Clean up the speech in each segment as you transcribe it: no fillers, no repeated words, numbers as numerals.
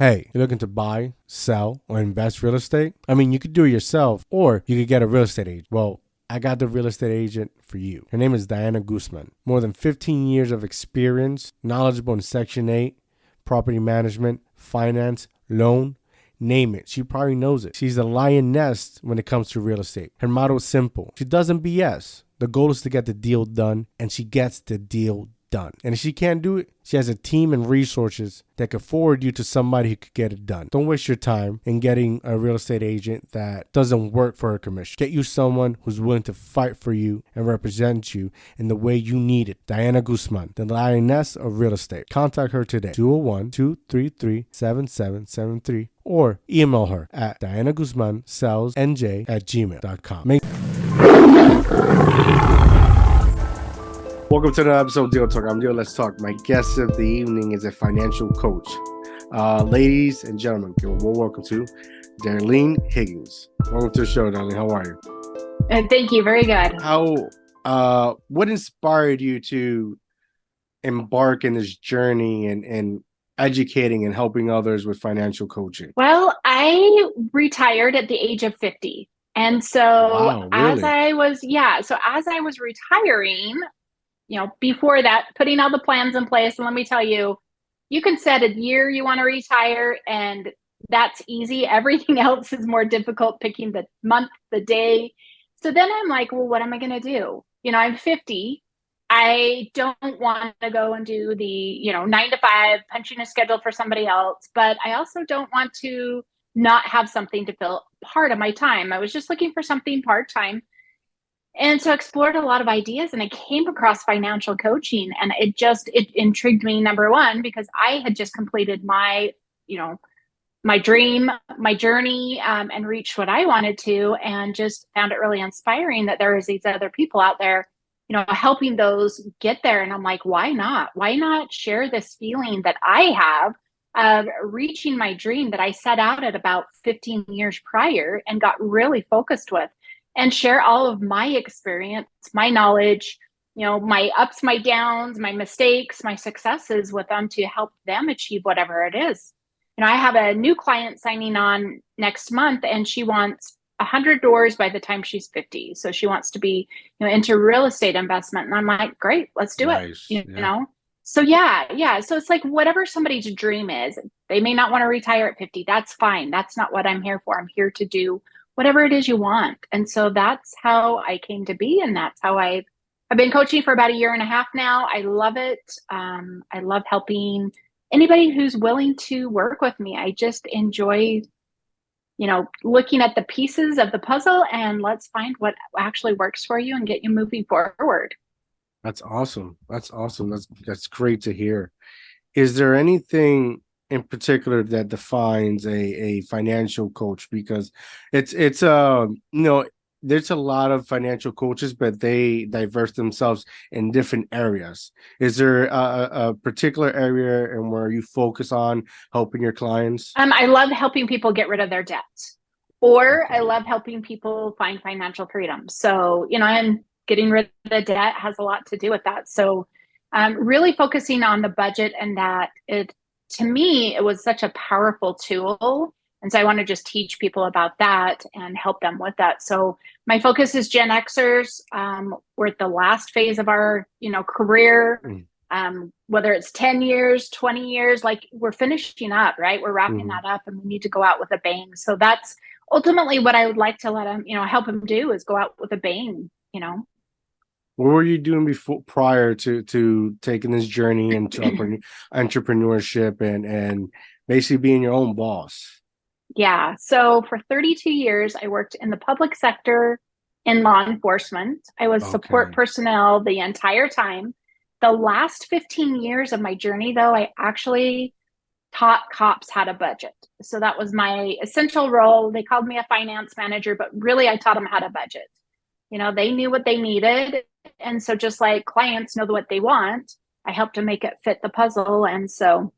Hey, you're looking to buy, sell, or invest real estate? I mean, you could do it yourself or you could get a real estate agent. Well, I got the real estate agent for you. Her name is Diana Guzman. More than 15 years of experience, knowledgeable in Section 8, property management, finance, loan, name it. She probably knows it. She's the lioness when it comes to real estate. Her motto is simple. She doesn't BS. The goal is to get the deal done, and she gets the deal done. And if she can't do it, she has a team and resources that could forward you to somebody who could get it done. Don't waste your time in getting a real estate agent that doesn't work for her commission. Get you someone who's willing to fight for you and represent you in the way you need it. Diana Guzman, the lioness of real estate. Contact her today, 201-233-7773, or email her at dianaguzmansellsnj@gmail.com. Welcome to the episode of DIOTALK. I'm Dio. Let's talk. My guest of the evening is a financial coach. Ladies and gentlemen, welcome to Dalene Higgins. Welcome to the show, Dalene. How are you? Thank you. Very good. What inspired you to embark in this journey and educating and helping others with financial coaching? Well, I retired at the age of 50. And so Wow, really? as I was retiring, before that, putting all the plans in place. And let me tell you, you can set a year you want to retire, and that's easy. Everything else is more difficult, picking the month, the day. So then I'm like, well, what am I going to do? I'm 50. I don't want to go and do the, 9 to 5, punching a schedule for somebody else, but I also don't want to not have something to fill part of my time. I was just looking for something part-time. And so I explored a lot of ideas, and I came across financial coaching, and it intrigued me, number one, because I had just completed my dream, my journey, and reached what I wanted to, and just found it really inspiring that there was these other people out there, helping those get there. And I'm like, why not? Why not share this feeling that I have of reaching my dream that I set out at about 15 years prior and got really focused with, and share all of my experience, my knowledge, my ups, my downs, my mistakes, my successes with them to help them achieve whatever it is. I have a new client signing on next month, and she wants 100 doors by the time she's 50. So she wants to be, into real estate investment. And I'm like, great, let's do it. So yeah. So it's like whatever somebody's dream is, they may not want to retire at 50. That's fine. That's not what I'm here for. I'm here to do whatever it is you want. And so that's how I came to be. And that's how I've been coaching for about 1.5 years now. I love it. I love helping anybody who's willing to work with me. I just enjoy, looking at the pieces of the puzzle, and let's find what actually works for you and get you moving forward. That's awesome. That's great to hear. Is there anything in particular that defines a financial coach? Because it's there's a lot of financial coaches, but they diverse themselves in different areas. Is there a particular area and where you focus on helping your clients? I love helping people get rid of their debt, or I love helping people find financial freedom. So, and getting rid of the debt has a lot to do with that. So really focusing on the budget, and that to me, it was such a powerful tool. And so I want to just teach people about that and help them with that. So my focus is Gen Xers. We're at the last phase of our, career, whether it's 10 years, 20 years, like we're finishing up, right? We're wrapping that up, and we need to go out with a bang. So that's ultimately what I would like to let them, help them do, is go out with a bang, What were you doing prior to taking this journey into entrepreneurship and basically being your own boss? Yeah. So for 32 years, I worked in the public sector in law enforcement. I was support personnel the entire time. The last 15 years of my journey, though, I actually taught cops how to budget. So that was my essential role. They called me a finance manager, but really I taught them how to budget. They knew what they needed. And so just like clients know what they want, I helped them make it fit the puzzle. And so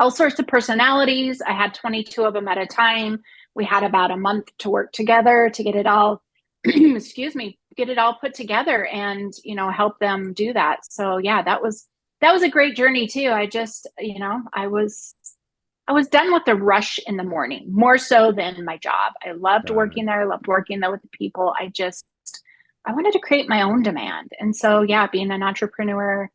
all sorts of personalities, I had 22 of them at a time. We had about a month to work together to get it all, get it all put together and, help them do that. So yeah, that was a great journey too. I just, I was I was done with the rush in the morning, more so than my job. I loved working there. I loved working there with the people. I wanted to create my own demand. And so, yeah, being an entrepreneur,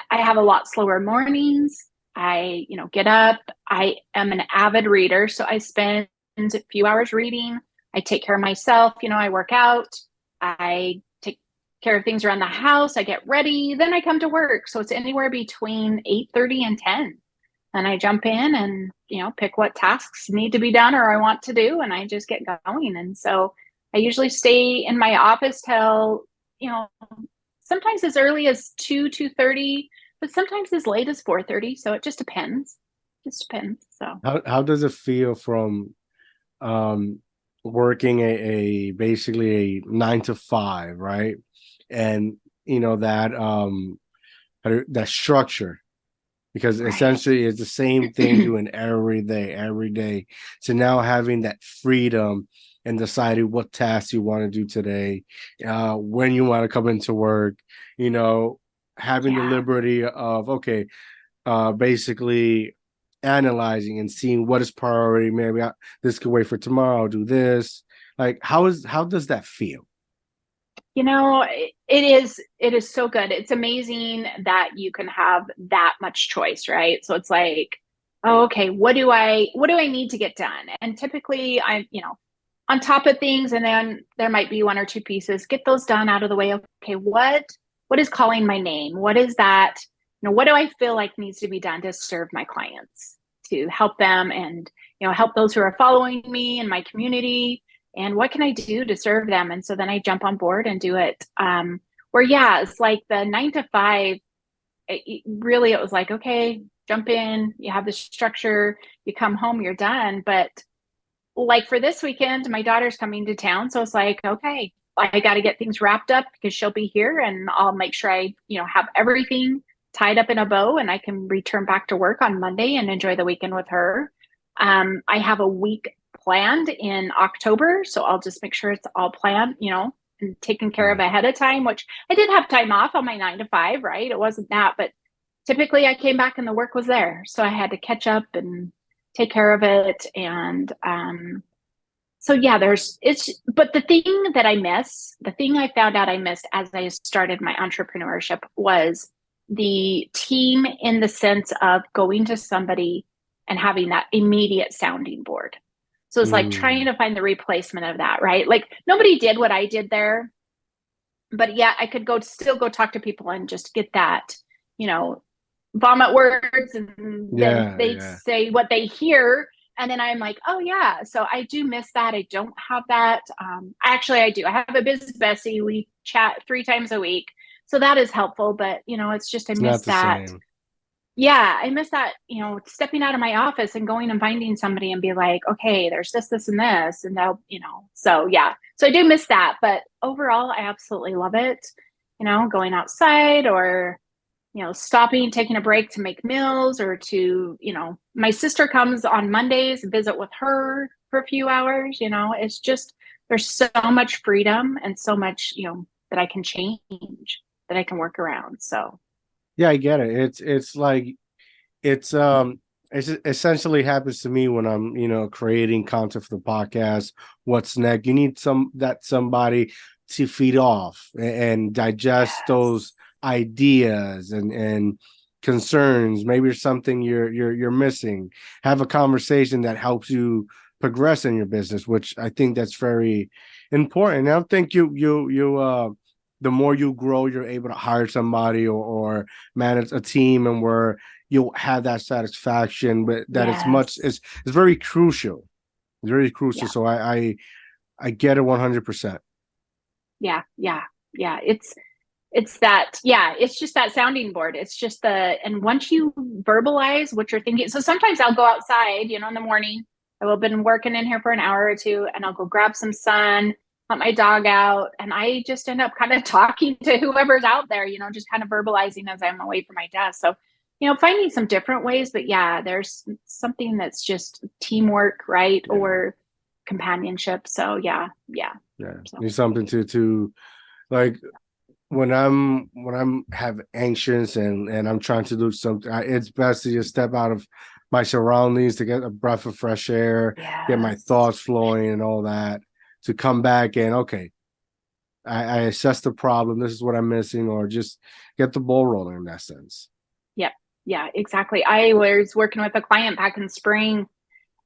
I have a lot slower mornings. I, get up. I am an avid reader. So I spend a few hours reading. I take care of myself. I work out. I take care of things around the house. I get ready. Then I come to work. So it's anywhere between 8:30 and 10. And I jump in and, pick what tasks need to be done or I want to do. And I just get going. And so I usually stay in my office till, sometimes as early as 2:30, but sometimes as late as 4:30. So it just depends. So How does it feel from working a basically a 9 to 5, right? And that structure, because right. essentially it's the same thing doing every day. So now having that freedom and deciding what tasks you want to do today, when you want to come into work, having the Yeah. liberty of, okay, basically analyzing and seeing what is priority. Maybe this could wait for tomorrow. I'll do this. Like, how does that feel? It is so good. It's amazing that you can have that much choice, right? So it's like, oh, okay, what do I need to get done? And typically I'm, on top of things, and then there might be one or two pieces, get those done out of the way. Okay, what is calling my name? What is that? What do I feel like needs to be done to serve my clients, to help them and, help those who are following me in my community, and what can I do to serve them? And so then I jump on board and do it. Where yeah, it's like the 9 to 5. It was like, okay, jump in. You have the structure. You come home, you're done. But like for this weekend, my daughter's coming to town, so it's like, okay, I got to get things wrapped up because she'll be here, and I'll make sure I, have everything tied up in a bow, and I can return back to work on Monday and enjoy the weekend with her. I have a week planned in October, so I'll just make sure it's all planned, and taken care of Right. ahead of time. Which I did have time off on my 9 to 5, right? It wasn't that, but typically I came back and the work was there, so I had to catch up and take care of it. And so yeah, but the thing I found out I missed as I started my entrepreneurship was the team, in the sense of going to somebody and having that immediate sounding board. So it's like trying Mm. to find the replacement of that, right? Like nobody did what I did there, but yeah, I could still go talk to people and just get that, you know, vomit words, and then Yeah, they yeah. say what they hear, and then I'm like, oh yeah, so I do miss that. I don't have that. Actually, I do. I have a business bestie. We chat 3 times a week, so that is helpful. But it's just I It's not miss the that. same. Yeah, I miss that. Stepping out of my office and going and finding somebody and be like, okay, there's this, and this, and they'll. So yeah, so I do miss that. But overall, I absolutely love it. Going outside, or stopping, taking a break to make meals, or to, my sister comes on Mondays, visit with her for a few hours. It's just, there's so much freedom and so much, that I can change, that I can work around. So, Yeah, I get it. It's like it's essentially happens to me when I'm creating content for the podcast. What's next? You need somebody to feed off and digest yes, those ideas and concerns. Maybe there's something you're missing. Have a conversation that helps you progress in your business, which I think that's very important. And I think you the more you grow, you're able to hire somebody or manage a team, and where you'll have that satisfaction, but that yes, it's very crucial. It's very crucial. yeah, So I get it 100%. yeah, yeah, yeah. It's that, yeah, it's just that sounding board. It's just and once you verbalize what you're thinking, so sometimes I'll go outside, in the morning. I will have been working in here for an hour or two, and I'll go grab some sun, let my dog out, and I just end up kind of talking to whoever's out there, just kind of verbalizing as I'm away from my desk. So, finding some different ways, but yeah, there's something that's just teamwork, right? Yeah, Or companionship. So yeah, yeah. yeah. So Need something to like when I'm have anxious and I'm trying to do something. It's best to just step out of my surroundings, to get a breath of fresh air, get my Yes. thoughts flowing and all that, to come back and, okay, I assess the problem. This is what I'm missing, or just get the ball rolling in that sense. Yep. Yeah, exactly. I was working with a client back in spring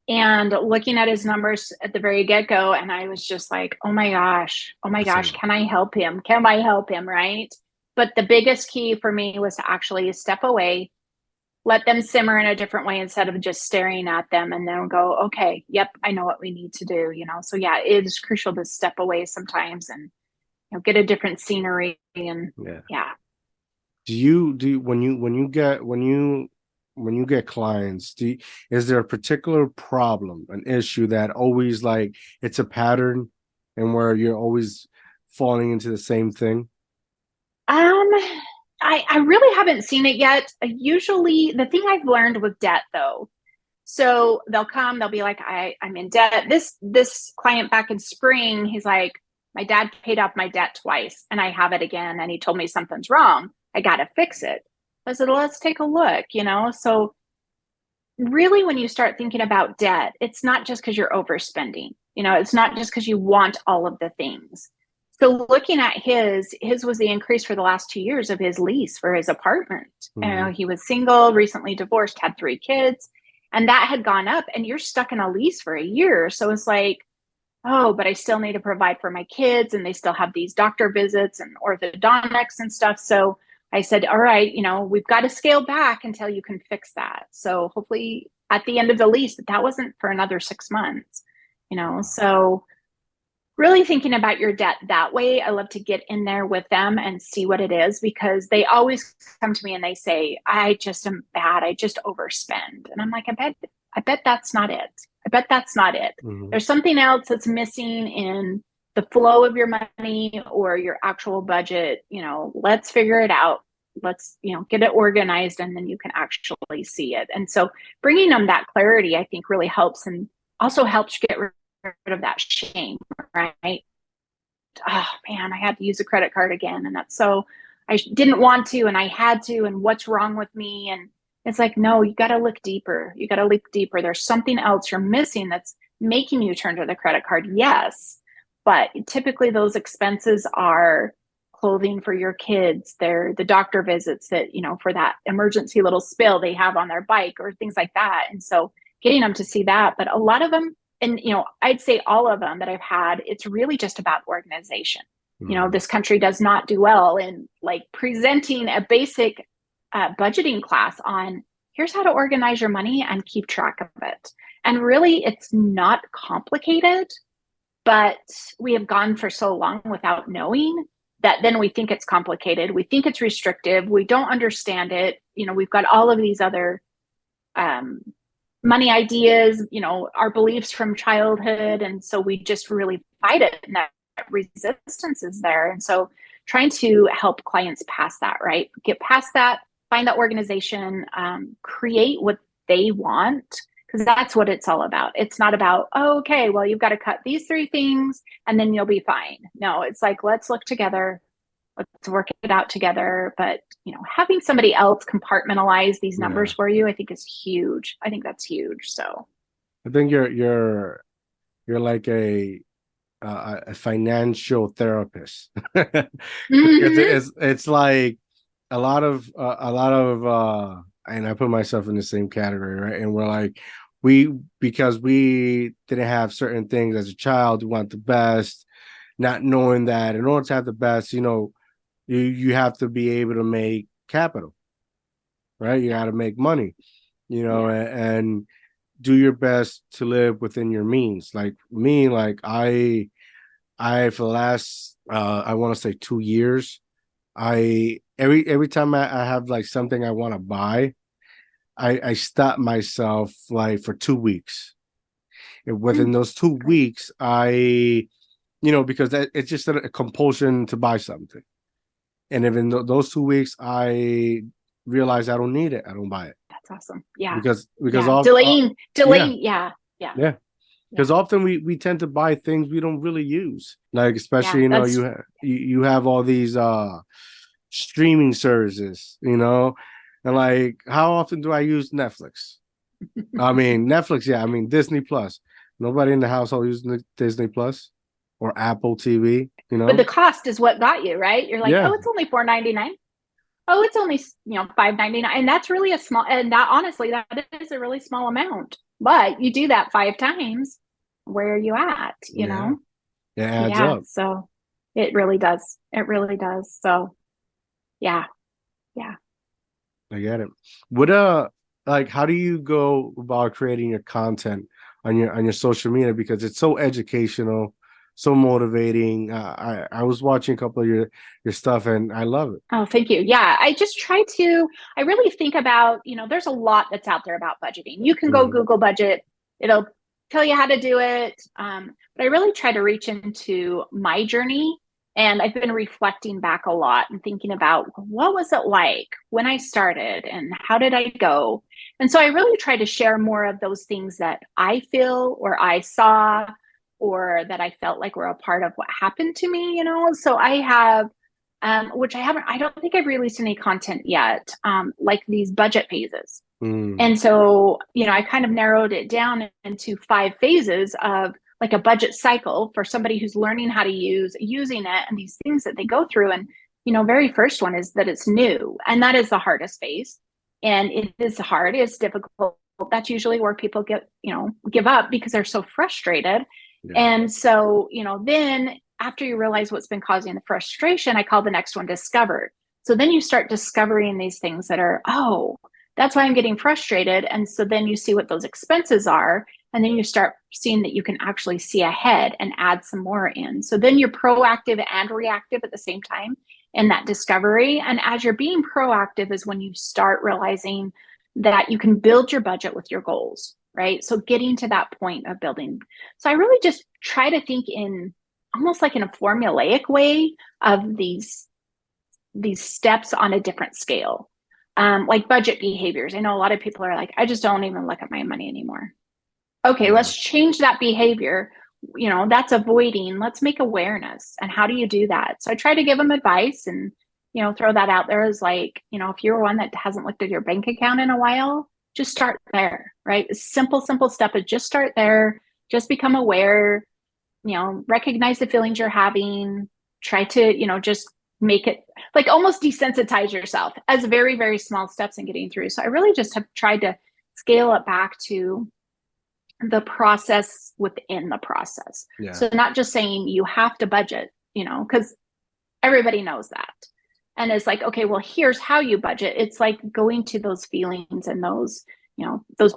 and looking at his numbers at the very get-go, and I was just like, oh my gosh, Same. can I help him? Can I help him? Right. But the biggest key for me was to actually step away, let them simmer in a different way instead of just staring at them, and then go, okay, yep, I know what we need to do, you know? So yeah, it is crucial to step away sometimes and, you know, get a different scenery. And Yeah. yeah. When you get clients, is there a particular problem, an issue that always, like, it's a pattern, and where you're always falling into the same thing? Um, I really haven't seen it yet. Usually the thing I've learned with debt though, so they'll be like, I'm in debt. This client back in spring, he's like, my dad paid off my debt twice and I have it again. And he told me something's wrong. I gotta fix it. I said, well, let's take a look, you know? So really, when you start thinking about debt, it's not just because you're overspending, you know, it's not just because you want all of the things. So looking at his was the increase for the last 2 years of his lease for his apartment. Mm-hmm. He was single, recently divorced, had 3 kids, and that had gone up. And you're stuck in a lease for a year, so it's like, oh, but I still need to provide for my kids, and they still have these doctor visits and orthodontics and stuff. So I said, all right, you know, we've got to scale back until you can fix that. So hopefully at the end of the lease, that wasn't for another 6 months, you know. So really thinking about your debt that way, I love to get in there with them and see what it is, because they always come to me and they say, I just am bad. I just overspend. And I'm like, I bet that's not it. I bet that's not it. Mm-hmm. There's something else that's missing in the flow of your money or your actual budget. You know, let's figure it out. Let's, you know, get it organized, and then you can actually see it. And so bringing them that clarity, I think, really helps, and also helps get rid of that shame, right? Oh man, I had to use a credit card again. And that's so, I didn't want to, and I had to, and what's wrong with me? And it's like, no, you got to look deeper. You got to look deeper. There's something else you're missing that's making you turn to the credit card. Yes. But typically those expenses are clothing for your kids. They're the doctor visits that, you know, for that emergency little spill they have on their bike or things like that. And so getting them to see that, but a lot of them, and you know, I'd say all of them that I've had, it's really just about organization. You know, Mm-hmm. this country does not do well in like presenting a basic budgeting class on here's how to organize your money and keep track of it. And really, it's not complicated, but we have gone for so long without knowing that then we think it's complicated. We think it's restrictive. We don't understand it. You know, we've got all of these other um, money ideas, you know, our beliefs from childhood. And so we just really fight it, and that resistance is there. And so trying to help clients pass that, right? Get past that, find that organization, create what they want, because that's what it's all about. It's not about, oh, okay, well, you've got to cut these 3 things and then you'll be fine. No, it's like, let's look together, let's work it out together. But you know, having somebody else compartmentalize these numbers Yeah, for you, I think is huge. I think that's huge. So I think you're like a financial therapist. Because mm-hmm. it's like a lot of and I put myself in the same category, right? And we're like, because we didn't have certain things as a child, we want the best, not knowing that in order to have the best, you have to be able to make capital, right? You Yeah, got to make money, yeah, and do your best to live within your means. Like me, like I for the last I want to say 2 years, I every time I have like something I want to buy, I stop myself like for 2 weeks. And within those two great. weeks, because it's just a compulsion to buy something. And if in those 2 weeks I realize I don't need it, I don't buy it. That's awesome. Yeah, Because yeah. all yeah, Delaying. Yeah, yeah, yeah. yeah, Because often we tend to buy things we don't really use. Like, yeah. especially, That's you have all these streaming services, and like, how often do I use Netflix? I mean, Netflix, yeah. I mean, Disney Plus. Nobody in the household uses Disney Plus or Apple TV, you But the know? cost is what got you, right? You're like, Yeah. oh, it's only $4.99. Oh, it's only, $5.99. And that's really a small, and that honestly, that is a really small amount. But you do that 5 times, where are you at, Yeah. It adds Yeah. up. So it really does. It really does. So yeah. Yeah. I get it. What like how do you go about creating your content on your social media? Because it's so educational, so motivating. I was watching a couple of your stuff and I love it. Oh, thank you. Yeah, I really think about, there's a lot that's out there about budgeting. You can go Mhm. Google budget, it'll tell you how to do it. But I really try to reach into my journey. And I've been reflecting back a lot and thinking about what was it like when I started and how did I go? And so I really try to share more of those things that I feel or I saw or that I felt like were a part of what happened to me. So I have which I don't think I've released any content yet, like these budget phases. Mm. And so, I kind of narrowed it down into 5 phases of like a budget cycle for somebody who's learning how to using it and these things that they go through. And, very first one is that it's new. And that is the hardest phase. And it is hard, it's difficult. That's usually where people give up because they're so frustrated. Yeah. And so, then after you realize what's been causing the frustration, I call the next one discovered. So then you start discovering these things that are, oh, that's why I'm getting frustrated. And so then you see what those expenses are. And then you start seeing that you can actually see ahead and add some more in. So then you're proactive and reactive at the same time in that discovery. And as you're being proactive is when you start realizing that you can build your budget with your goals, right? So getting to that point of building. So I really just try to think in almost like in a formulaic way of these steps on a different scale. Like budget behaviors. I know a lot of people are like, I just don't even look at my money anymore. Okay, Yeah. let's change that behavior. That's avoiding. Let's make awareness. And how do you do that? So I try to give them advice and, throw that out there as like, if you're one that hasn't looked at your bank account in a while, just start there, right? Simple step is just start there, just become aware, recognize the feelings you're having, try to, just make it like almost desensitize yourself as very, very small steps in getting through. So I really just have tried to scale it back to the process within the process. Yeah. So not just saying you have to budget, because everybody knows that. And it's like, okay, well, here's how you budget. It's like going to those feelings and those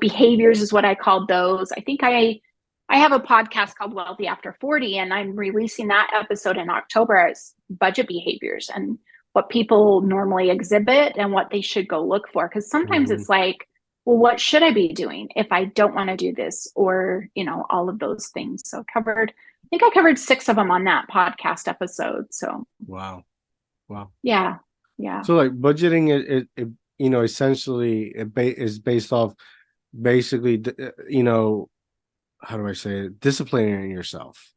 behaviors is what I called those. I think I have a podcast called Wealthy After 40, and I'm releasing that episode in October as budget behaviors and what people normally exhibit and what they should go look for. Because sometimes Mhm. it's like, well, what should I be doing if I don't want to do this? Or, all of those things. So I think I covered 6 of them on that podcast episode. So Wow. Wow. yeah, yeah, So like budgeting essentially is based off basically how do I say it? Disciplining yourself.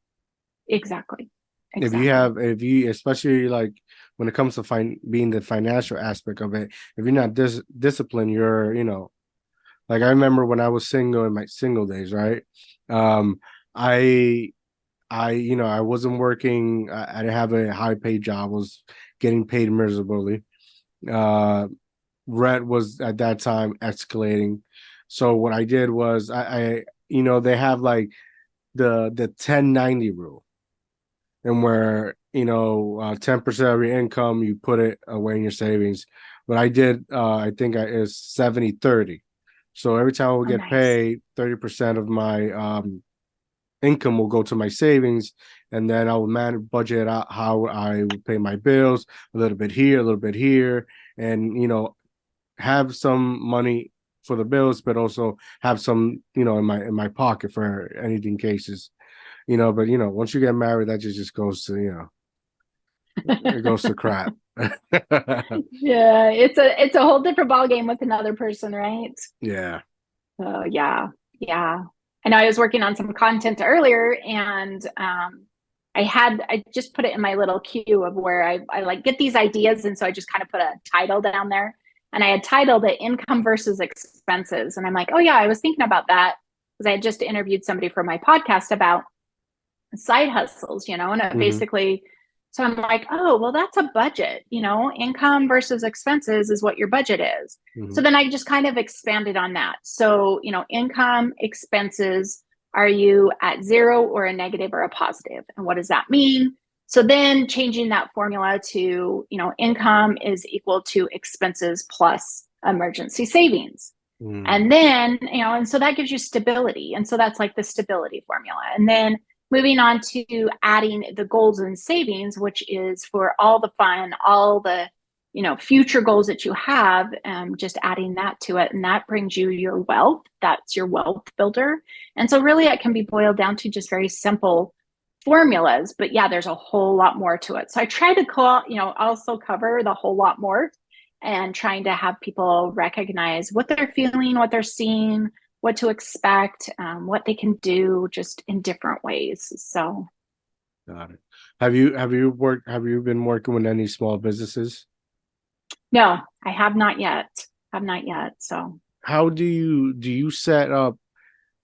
exactly. Exactly. If you especially like when it comes to being the financial aspect of it, if you're not disciplined, you're like I remember when I was single in my single days, right? Um, I I wasn't working. I didn't have a high paid job. I was getting paid miserably. Uh, Rent was at that time escalating. So what I did was they have like the 1090 rule, and where 10% of your income you put it away in your savings. What I did, I think is 70/30. So every time I would Oh, get nice. paid, 30% of my income will go to my savings, and then I will manage budget out how I would pay my bills, a little bit here, a little bit here, and have some money for the bills, but also have some in my pocket for anything cases. But once you get married, that just goes to it goes to crap. Yeah, it's a whole different ball game with another person, right? Yeah. So yeah, yeah. I know I was working on some content earlier, and I just put it in my little queue of where I like get these ideas, and so I just kind of put a title down there. And I had titled it Income versus Expenses. And I'm like, oh yeah, I was thinking about that because I had just interviewed somebody for my podcast about side hustles, and it Mm-hmm. basically, so I'm like, oh, well, that's a budget, income versus expenses is what your budget is. Mm-hmm. So then I just kind of expanded on that. So, income, expenses, are you at zero or a negative or a positive? And what does that mean? So then changing that formula to, income is equal to expenses plus emergency savings. Mm. And then, and so that gives you stability. And so that's like the stability formula. And then moving on to adding the goals and savings, which is for all the fun, all the, future goals that you have, just adding that to it. And that brings you your wealth. That's your wealth builder. And so really it can be boiled down to just very simple formulas, but yeah, there's a whole lot more to it. So I try to also cover the whole lot more and trying to have people recognize what they're feeling, what they're seeing, what to expect, what they can do just in different ways. So, Got it. Have you been working with any small businesses? no, I have not yet. Have not yet. So, How do you set up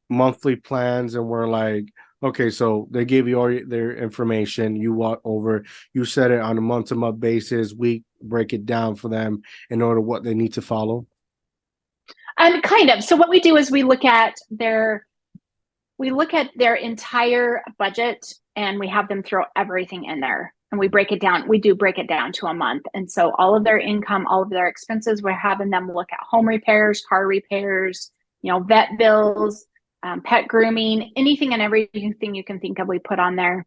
monthly plans and we're like, okay, so they give you all their information, you walk over, you set it on a month-to-month basis, we break it down for them in order what they need to follow? kind of. So what we do is we look at their entire budget and we have them throw everything in there and we break it down. We do break it down to a month. And so all of their income, all of their expenses, we're having them look at home repairs, car repairs, vet bills, pet grooming, anything and everything you can think of, we put on there.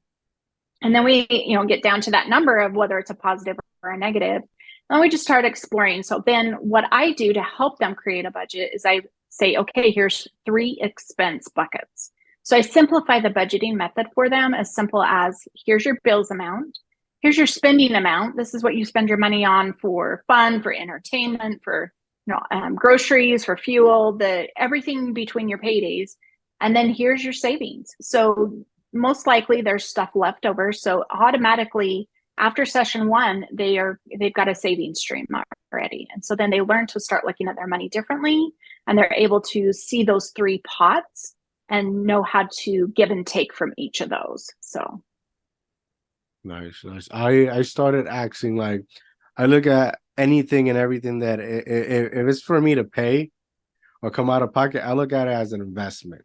And then we, get down to that number of whether it's a positive or a negative. And then we just start exploring. So then what I do to help them create a budget is I say, okay, here's 3 expense buckets. So I simplify the budgeting method for them as simple as here's your bills amount, here's your spending amount. This is what you spend your money on for fun, for entertainment, for groceries, for fuel, everything between your paydays. And then here's your savings. So most likely there's stuff left over. So automatically after session 1, they've got a savings stream already. And so then they learn to start looking at their money differently and they're able to see those 3 pots and know how to give and take from each of those. So Nice, nice. I started acting like I look at anything and everything that if it's for me to pay or come out of pocket, I look at it as an investment.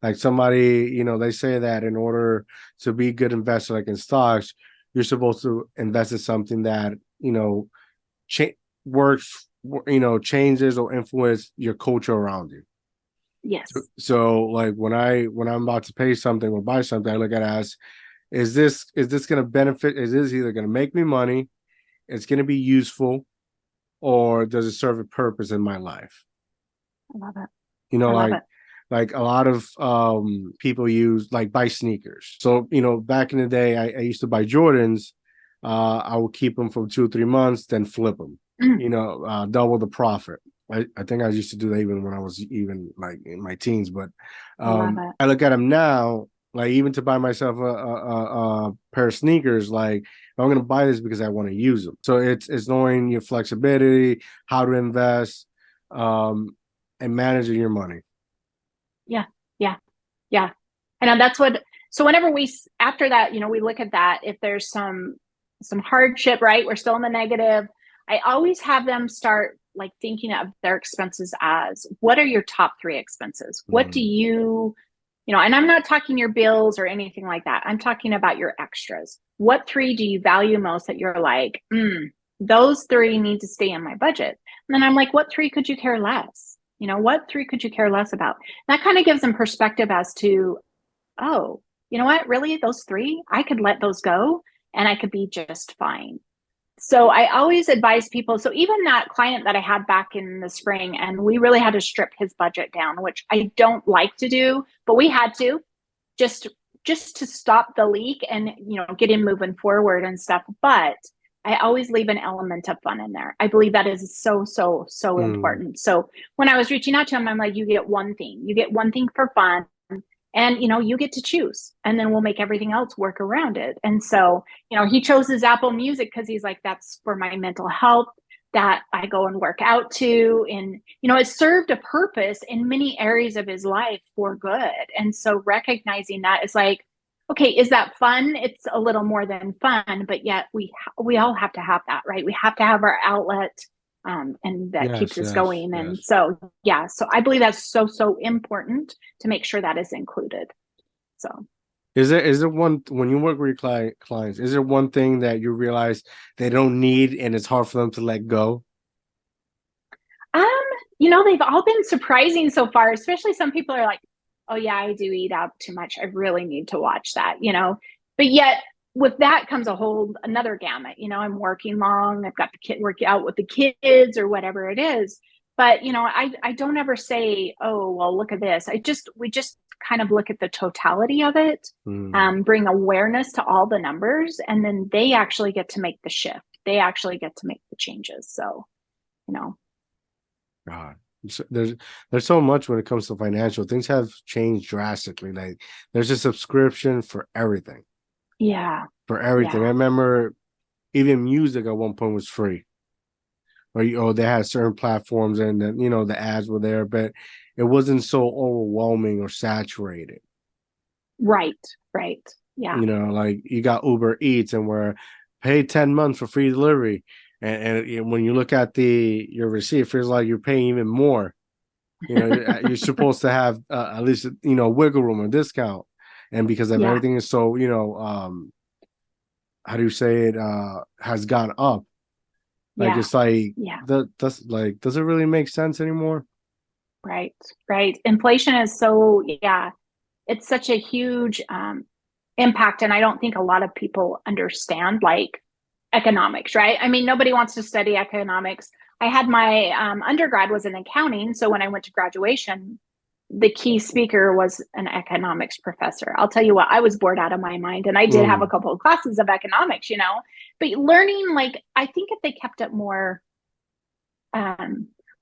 Like somebody, they say that in order to be a good investor, like in stocks, you're supposed to invest in something that, works, changes or influence your culture around you. yes. So like when I'm about to pay something or buy something, I look at it as, is this going to benefit? Is this either going to make me money? It's going to be useful, or does it serve a purpose in my life? I love it. You know, I love like it. like a lot of people use like buy sneakers. So back in the day, I used to buy Jordans. I would keep them for 2 or 3 months, then flip them. Mm, Double the profit. I think I used to do that even when I was even like in my teens. But I love it. I look at them now, like even to buy myself a pair of sneakers, like I'm gonna buy this because I want to use them. So it's knowing your flexibility, how to invest, and managing your money. Yeah. Yeah. Yeah. And that's what, so whenever after that, we look at that, if there's some hardship, right? We're still in the negative. I always have them start like thinking of their expenses as what are your top 3 expenses? What do and I'm not talking your bills or anything like that. I'm talking about your extras. What 3 do you value most that you're like, those 3 need to stay in my budget? And then I'm like, what 3 could you care less? What 3 could you care less about? That kind of gives them perspective as to, oh, you know what? Really, those 3, I could let those go and I could be just fine. So I always advise people. So even that client that I had back in the spring, and we really had to strip his budget down, which I don't like to do, but we had to just to stop the leak and get him moving forward and stuff. But I always leave an element of fun in there. I believe that is so important. So when I was reaching out to him, I'm like, you get one thing for fun, and you get to choose, and then we'll make everything else work around it. And so he chose his Apple Music because he's like, that's for my mental health. that I go and work out to. And, it served a purpose in many areas of his life for good. And so recognizing that is like, okay, is that fun? It's a little more than fun, but yet we all have to have that, right? We have to have our outlet, and that keeps Yes, us yes, going. And yes. so, yeah, so I believe that's so, so important to make sure that is included. So, Is there one when you work with your clients, is there one thing that you realize they don't need and it's hard for them to let go? um, they've all been surprising so far, especially some people are like, oh yeah, I do eat out too much. I really need to watch that. But yet with that comes a whole another gamut. I'm working long, I've got the kid working out with the kids or whatever it is. But I don't ever say, oh, well, look at this. We just kind of look at the totality of it, Mm, bring awareness to all the numbers, and then they actually get to make the shift. They actually get to make the changes. So, you know, God. There's so much when it comes to financial. Things have changed drastically. Like there's a subscription for everything. yeah, For everything. I yeah, remember even music at one point was free. Or they had certain platforms and then the ads were there, but it wasn't so overwhelming or saturated. right, right. Yeah, Like you got Uber Eats and we're pay 10 months for free delivery. And when you look at your receipt, it feels like you're paying even more. You're supposed to have at least wiggle room or discount. And because of yeah, everything is so, how do you say it, has gone up. Like yeah, it's like yeah. does it really make sense anymore? Right, right. Inflation is so, yeah, it's such a huge impact. And I don't think a lot of people understand like economics, right? I mean, nobody wants to study economics. I had my undergrad was in accounting. So when I went to graduation, the key speaker was an economics professor. I'll tell you what, I was bored out of my mind. And I did have a Mm, couple of classes of economics. But learning, like, I think if they kept it more,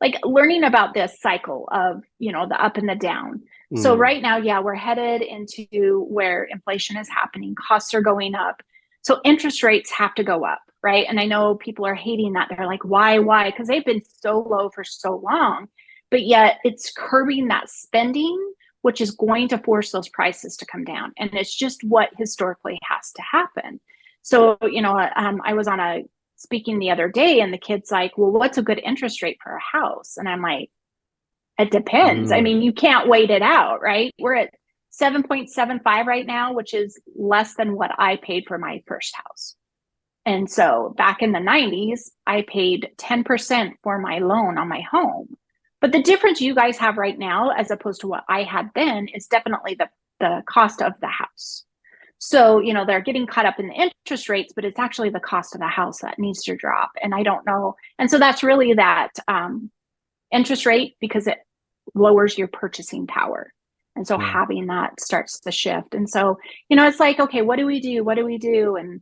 like learning about this cycle of the up and the down. So mm, right now, yeah, we're headed into where inflation is happening, costs are going up, so interest rates have to go up, right? And I know people are hating that. They're like, why, because they've been so low for so long, but yet it's curbing that spending, which is going to force those prices to come down. And it's just what historically has to happen. So I was on a speaking the other day, and the kid's like, well, what's a good interest rate for a house? And I'm like, it depends. I mm. mean, you can't wait it out, right? We're at 7.75 right now, which is less than what I paid for my first house. And so back in the 90s, I paid 10% for my loan on my home. But the difference you guys have right now, as opposed to what I had then, is definitely the cost of the house. So, they're getting caught up in the interest rates, but it's actually the cost of the house that needs to drop. And I don't know. And so that's really that interest rate, because it lowers your purchasing power. And so Right. having that starts the shift. And so, it's like, okay, what do we do? What do we do? And,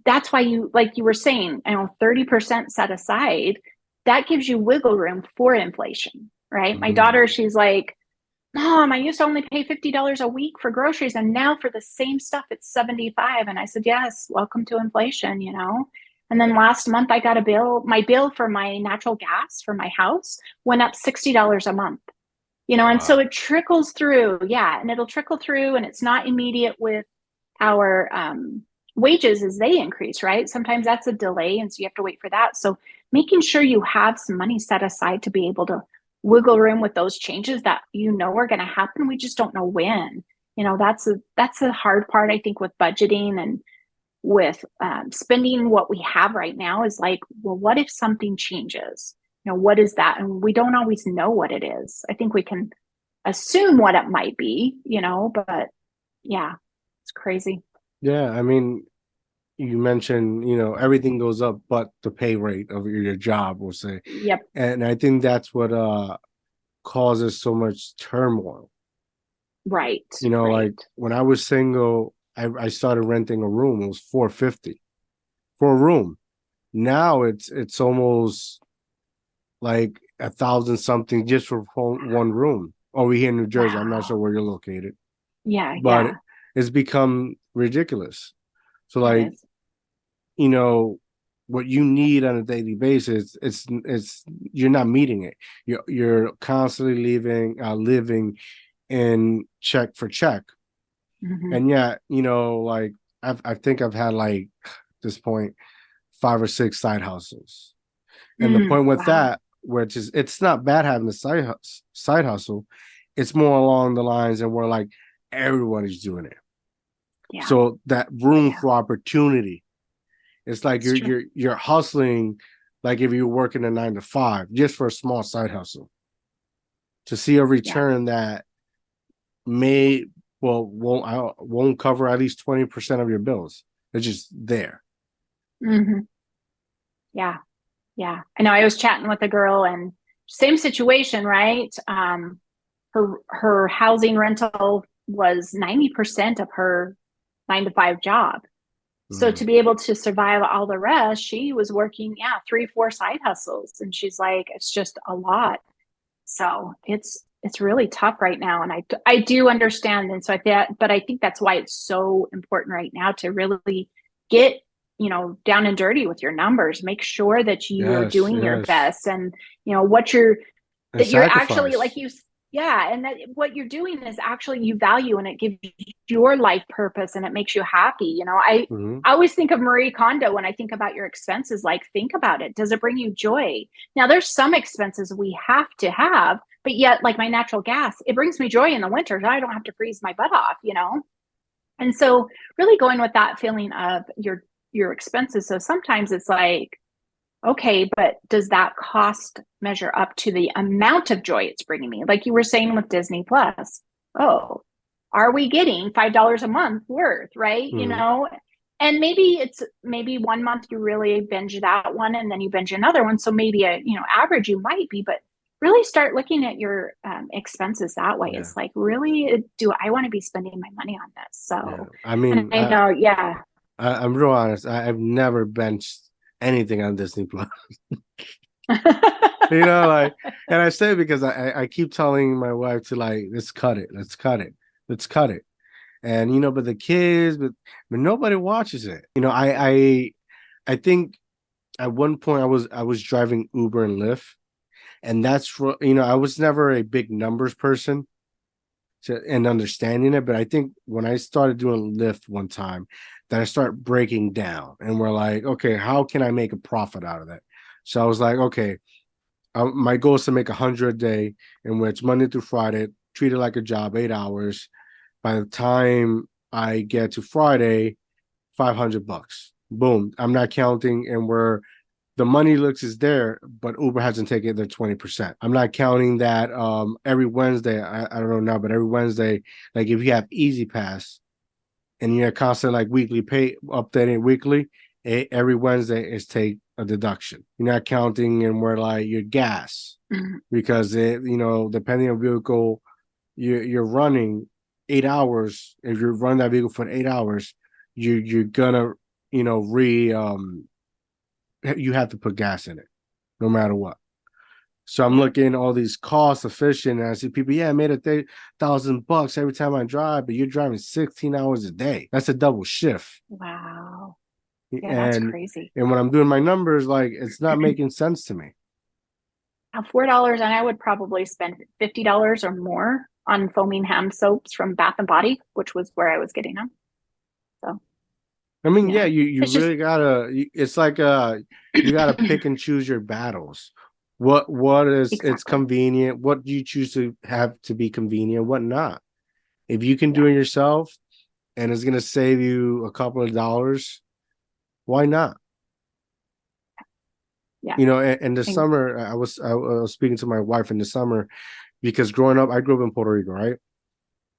that's why like you were saying, 30% set aside, that gives you wiggle room for inflation, right? My daughter, Mm. she's like, Mom, I used to only pay $50 a week for groceries, and now for the same stuff, it's 75. And I said, yes, welcome to inflation. And then last month I got my bill for my natural gas for my house went up $60 a month. And so Wow. it trickles through. Yeah. And it'll trickle through, and it's not immediate with our wages as they increase, right? Sometimes that's a delay. And so you have to wait for that. So making sure you have some money set aside to be able to wiggle room with those changes that are going to happen. We just don't know when. That's a hard part, I think, with budgeting and with spending what we have right now is like, well, what if something changes? What is that? And we don't always know what it is. I think we can assume what it might be, but yeah, it's crazy. Yeah, I mean, you mentioned, everything goes up but the pay rate of your job, we'll say. Yep. And I think that's what causes so much turmoil. Right. Right. Like when I was single, I started renting a room. It was 450 for a room. Now it's almost like 1,000 something just for one room over here in New Jersey. I'm not sure Wow. where you're located, Yeah. but Yeah. it's become ridiculous. So It like, is. you know, what you need on a daily basis, it's you're not meeting it. You're constantly living in check for check. Hmm. And yet, like I think I've had like at this point 5 or 6 side hustles. And the point with Wow. that, which is it's not bad having a side hustle, it's more along the lines and where like everyone is doing it. Yeah. So that room Yeah. for opportunity. It's like It's true. you're hustling like if you're working a 9 to 5 just for a small side hustle to see a Yeah. return that may won't cover at least 20% of your bills. It's just there. Hmm. Yeah. Yeah. I know I was chatting with a girl and same situation, right? Her housing rental was 90% of her 9 to 5 job. So Mm. to be able to survive all the rest, she was working, yeah, 3, 4 side hustles. And she's like, it's just a lot. So it's really tough right now. And I do understand. And so but I think that's why it's so important right now to really get, down and dirty with your numbers, make sure that you are Yes, doing your yes. best and, what you're And that you're actually like sacrifice. you yeah, and that what you're doing is actually you value and it gives your life purpose and it makes you happy. Mm-hmm. I always think of Marie Kondo when I think about your expenses. Like, think about it, does it bring you joy? Now there's some expenses we have to have, but yet like my natural gas, it brings me joy in the winter. I don't have to freeze my butt off. And so really going with that feeling of your expenses. So sometimes it's like, okay, but does that cost measure up to the amount of joy it's bringing me? Like you were saying with Disney Plus. Oh, are we getting $5 a month worth, right? Mm-hmm. And maybe one month you really binge that one and then you binge another one. So maybe average you might be, but really start looking at your expenses that way. Yeah. It's like, really, do I want to be spending my money on this? Yeah. So, I and mean, I know, yeah. I'm real honest. I've never benched anything on Disney Plus. Like, and I say it because I keep telling my wife to like, let's cut it, let's cut it, let's cut it. And but the kids, but nobody watches it. I think at one point I was driving Uber and Lyft, and that's for I was never a big numbers person and understanding it, but I think when I started doing Lyft one time, that I start breaking down, and we're like, okay, how can I make a profit out of that? So I was like, okay, my goal is to make 100 a day, in which Monday through Friday, treat it like a job, 8 hours. By the time I get to Friday, $500. Boom. I'm not counting, and where the money looks is there, but Uber hasn't taken their 20%. I'm not counting that every Wednesday, I don't know now, but every Wednesday, like if you have Easy Pass and you're constant like weekly pay updating weekly, every Wednesday is take a deduction. You're not counting and where like your gas, Mhm. because depending on vehicle you're running 8 hours. If you're running that vehicle for 8 hours, you're gonna re you have to put gas in it no matter what. So I'm Yeah. looking at all these cost efficient, and I see people, yeah, I made $1,000 every time I drive, but you're driving 16 hours a day. That's a double shift. Wow. Yeah, that's And crazy. and when I'm doing my numbers, like it's not making sense to me. $4, and I would probably spend $50 or more on foaming hand soaps from Bath and Body, which was where I was getting them. So I mean, yeah, yeah, you it's just really gotta. It's like you gotta pick and choose your battles. What is it's exactly. convenient? What do you choose to have to be convenient? What not? If you can do Yeah, it yourself and it's gonna save you a couple of dollars, why not? yeah, In the and, summer, I was speaking to my wife in the summer because growing up, I grew up in Puerto Rico, right?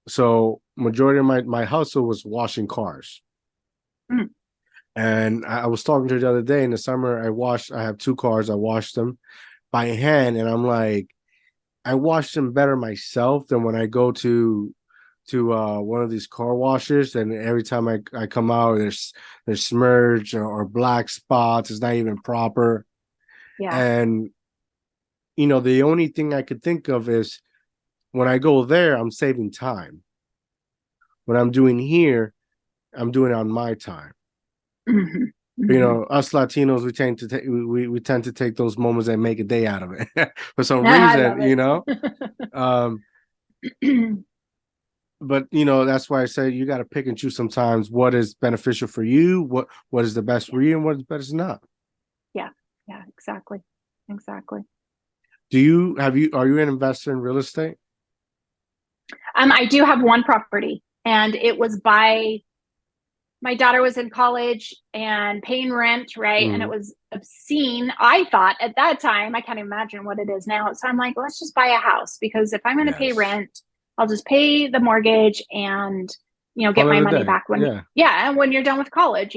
So majority of my hustle was washing cars. mm, And I was talking to her the other day in the summer. I have 2 cars. I washed them by hand, and I'm like, I wash them better myself than when I go to one of these car washes, and every time I come out, there's smudge or black spots. It's not even proper. yeah, And the only thing I could think of is when I go there, I'm saving time. What I'm doing here, I'm doing it on my time. mhm, You Mhm. know, us Latinos, we tend to take those moments and make a day out of it for some I reason, love you know. it. Um, but you know, that's why I say you got to pick and choose sometimes what is beneficial for you, what is the best Yeah, for you, and what is best not. yeah, yeah, exactly. Exactly. Do you have you are you an investor in real estate? I do have one property, and it was by my daughter was in college and paying rent, right? And it Mm, was obscene. I thought at that time, I can't imagine what it is now. So I'm like, let's just buy a house because if I'm going to pay yes. rent, I'll just pay the mortgage and, get Call my it a money day. back when, Yeah. yeah, and when you're done with college.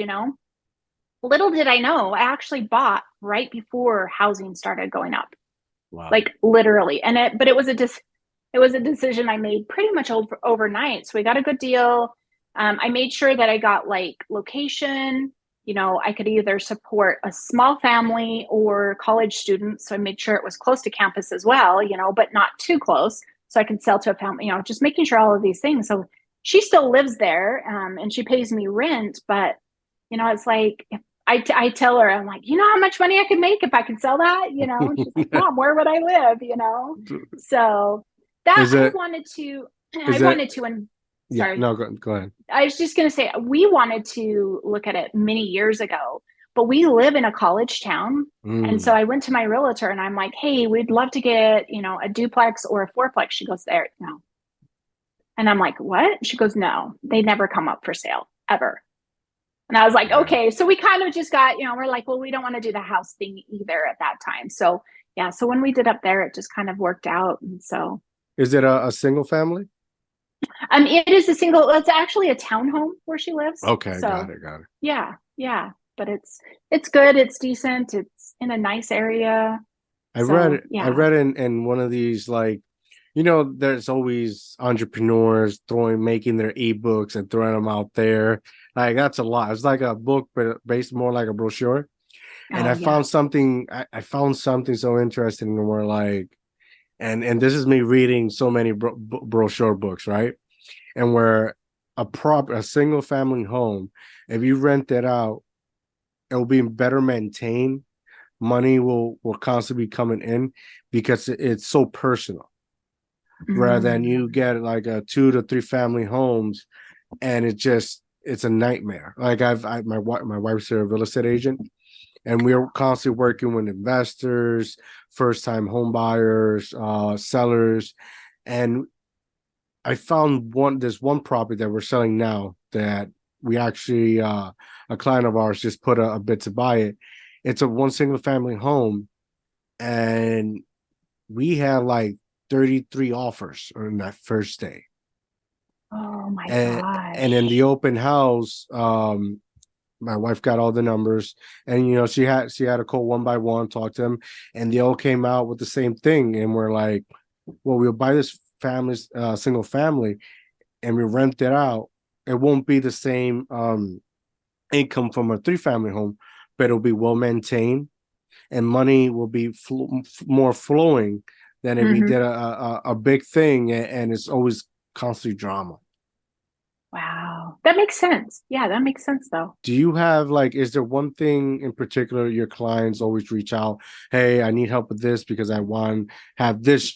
Little did I know, I actually bought right before housing started going up, Wow. like literally. But it was a decision I made pretty much overnight. So we got a good deal. I made sure that I got like location. I could either support a small family or college students. So I made sure it was close to campus as well, but not too close. So I could sell to a family, just making sure all of these things. So she still lives there, and she pays me rent. But, it's like, if I tell her, I'm like, how much money I could make if I could sell that, and she's like, Mom, where would I live? So that Is I it wanted to, I is it wanted to, and yeah, sorry, no, go ahead. I was just going to say, we wanted to look at it many years ago, but we live in a college town. And so Mm, I went to my realtor and I'm like, hey, we'd love to get, a duplex or a fourplex. She goes, there, no. And I'm like, what? She goes, no, they never come up for sale ever. And I was like, yeah. okay. So we kind of just got, we're like, well, we don't want to do the house thing either at that time. So yeah. So when we did up there, it just kind of worked out. And so Is it a single family? it is it's actually a townhome where she lives. Okay, got So it, got it. yeah, yeah. But it's good, it's decent, it's in a nice area. So I yeah. read in one of these like you know, there's always entrepreneurs making their ebooks and throwing them out there. Like that's a lot. It's like a book, but based more like a brochure. And Oh yeah. I found something so interesting where like, and this is me reading so many brochure books, right? And where a single family home, if you rent it out, it will be better maintained. Money will constantly be coming in because it's so personal rather than you Mm. get like a 2 to 3 family homes and it's a nightmare. Like my wife's a real estate agent and we're constantly working with investors, first time home buyers, sellers. And I found there's one property that we're selling now that we actually, a client of ours just put a bid to buy it. It's a one single family home and we had like 33 offers on that first day. Oh my And in the gosh. open house, my wife got all the numbers and you know she had to call one by one, talk to them, and they all came out with the same thing. And we're like, well, we'll buy this family's single family and we rent it out. It won't be the same income from a 3 family home, but it'll be well maintained and money will be more flowing than if we Hmm. did a big thing and it's always constantly drama. Wow. That makes sense. Yeah, that makes sense though. Do you have like, is there one thing in particular your clients always reach out? Hey, I need help with this because I want have this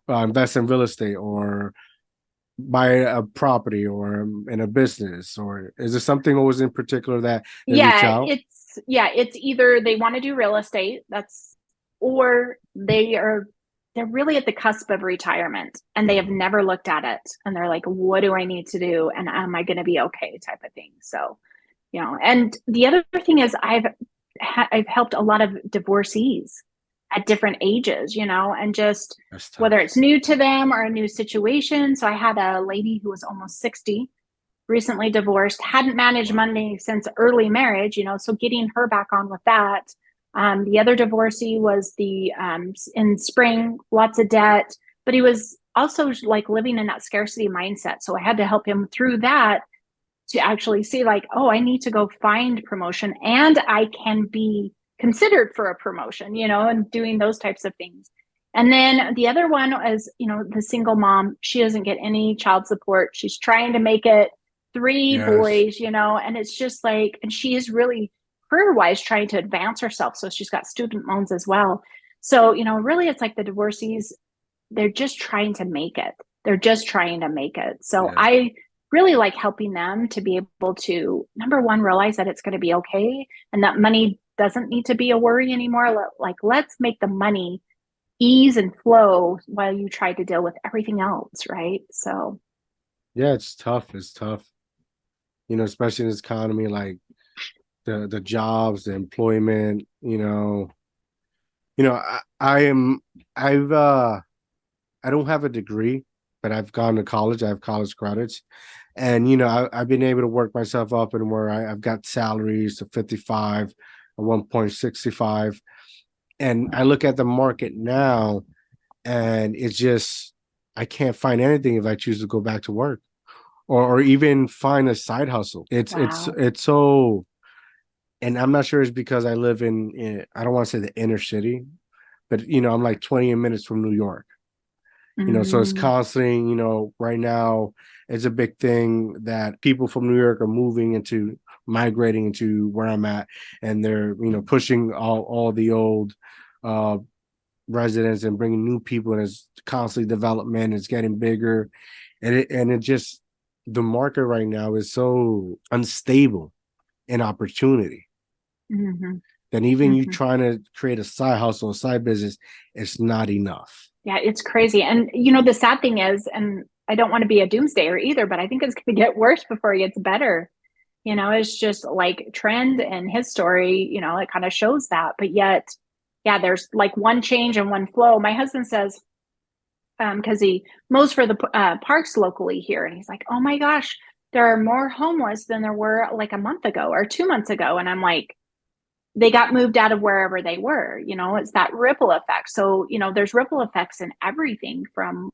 invest in real estate or buy a property or in a business, or is there something always in particular that they reach Yeah, out? it's either they want to do real estate, or they're really at the cusp of retirement and they have Mhm. never looked at it and they're like, what do I need to do? And am I going to be okay? Type of thing. So, and the other thing is I've helped a lot of divorcees at different ages, and just That's whether it's tough. new to them or a new situation. So I had a lady who was almost 60, recently divorced, hadn't managed Wow. money since early marriage, so getting her back on with that. The other divorcee was in spring, lots of debt, but he was also like living in that scarcity mindset. So I had to help him through that to actually see like, oh, I need to go find promotion and I can be considered for a promotion, and doing those types of things. And then the other one is, the single mom. She doesn't get any child support. She's trying to make it three Yes. boys, and it's just like, and she is really career-wise trying to advance herself. So she's got student loans as well. So, really it's like the divorcees, they're just trying to make it. They're just trying to make it. So Yeah. I really like helping them to be able to, number one, realize that it's going to be okay and that money doesn't need to be a worry anymore. Like, let's make the money ease and flow while you try to deal with everything else, right? So, Yeah, it's tough. It's tough. Especially in this economy, like the jobs, the employment, I am I've I don't have a degree, but I've gone to college. I have college credits. And I've been able to work myself up and where I've got salaries to 55, 1.65. And I look at the market now and it's just I can't find anything if I choose to go back to work or even find a side hustle. wow. It's so, and I'm not sure it's because I live in I don't want to say the inner city, but I'm like 20 minutes from New York. So it's Mm, constantly, right now it's a big thing that people from New York are migrating into where I'm at, and they're, pushing all the old uh residents and bringing new people, and it's constantly development, it's getting bigger, and it just the market right now is so unstable in opportunity mm-hmm, that even you mm-hmm. trying to create a side hustle, a side business, it's not enough. Yeah, it's crazy. And the sad thing is, and I don't want to be a doomsdayer either, but I think it's going to get worse before it gets better. It's just like trend and his story, it kind of shows that. But yet, yeah, there's like one change and one flow. My husband says, because he mows for the parks locally here, and he's like, oh my gosh, there are more homeless than there were like a month ago or 2 months ago. And I'm like, they got moved out of wherever they were. It's that ripple effect. So there's ripple effects in everything from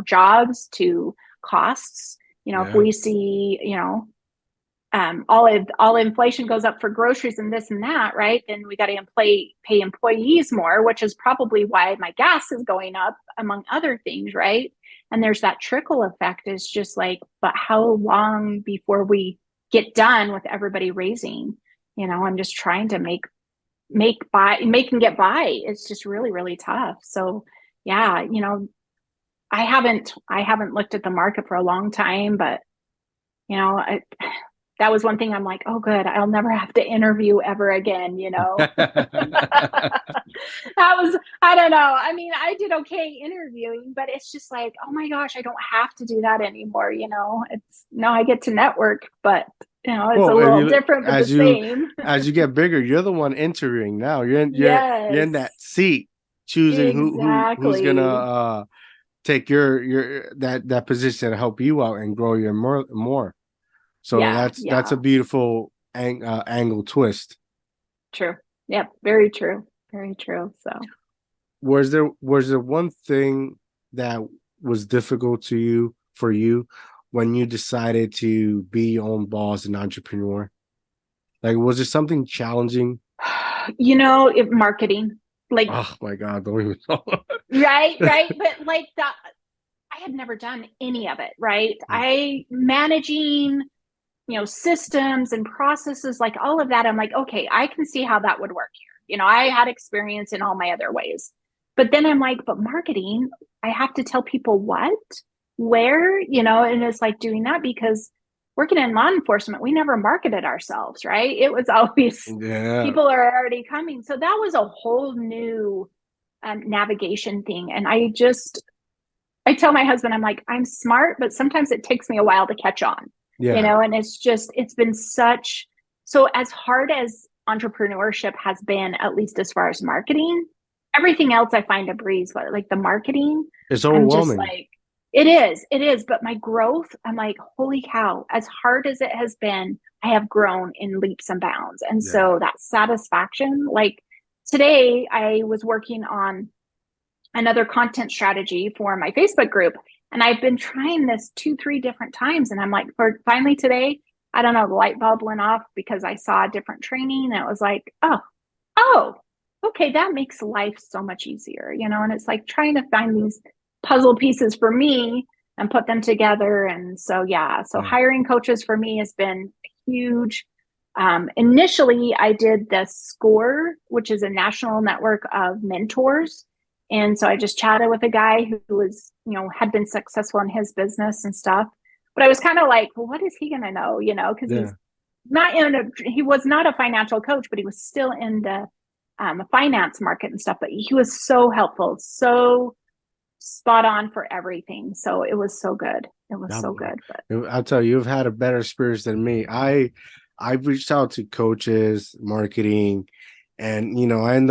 jobs to costs. If Yeah. we see all inflation goes up for groceries and this and that, right? Then we got to pay employees more, which is probably why my gas is going up, among other things, right? And there's that trickle effect. Is just like, but how long before we get done with everybody raising? I'm just trying to make and get by. It's just really, really tough. So yeah, I haven't looked at the market for a long time, but I, that was one thing I'm like, oh, good. I'll never have to interview ever again. That was, I don't know. I mean, I did okay interviewing, but it's just like, oh my gosh, I don't have to do that anymore. It's no, I get to network, but it's a Well, if little you different, but the as you same. as you get bigger, you're the one interviewing now. You're in that Yes, seat, choosing who's gonna exactly. take your that position to help you out and grow your more. So Yeah, that's a yeah, beautiful angle twist. true. Yep, very true. Very true. So, Was there one thing that was difficult to you for you when you decided to be your own boss and entrepreneur? Like, was there something challenging? marketing, like, Oh my God, don't even know. right, right. But like that, I had never done any of it, right? I managing, systems and processes, like all of that. I'm like, okay, I can see how that would work here. I had experience in all my other ways. But then I'm like, but marketing, I have to tell people what, where, and it's like doing that because working in law enforcement, we never marketed ourselves, right? It was always Yeah. people are already coming. So that was a whole new navigation thing. And I tell my husband, I'm like, I'm smart, but sometimes it takes me a while to catch on, Yeah. and it's been so as hard as entrepreneurship has been, at least as far as marketing, everything else I find a breeze, but like the marketing, It's I'm just overwhelming. like, it is. But my growth, I'm like, holy cow, as hard as it has been, I have grown in leaps and bounds. And Yeah. so that satisfaction, like today, I was working on another content strategy for my Facebook group. And I've been trying this 2, 3 different times. And I'm like, for finally today, I don't know, the light bulb went off because I saw a different training. And it was like, oh, okay, that makes life so much easier. And it's like trying to find these puzzle pieces for me and put them together. And so, so Yeah. hiring coaches for me has been huge. Initially, I did the SCORE, which is a national network of mentors. And so I just chatted with a guy who was, had been successful in his business and stuff. But I was kind of like, well, what is he going to know? Because Yeah. he was not a financial coach, but he was still in the finance market and stuff. But he was so helpful, so spot on for everything. So it was so good. It was so good. But I'll tell you, you've had a better experience than me. I've reached out to coaches, marketing, and I end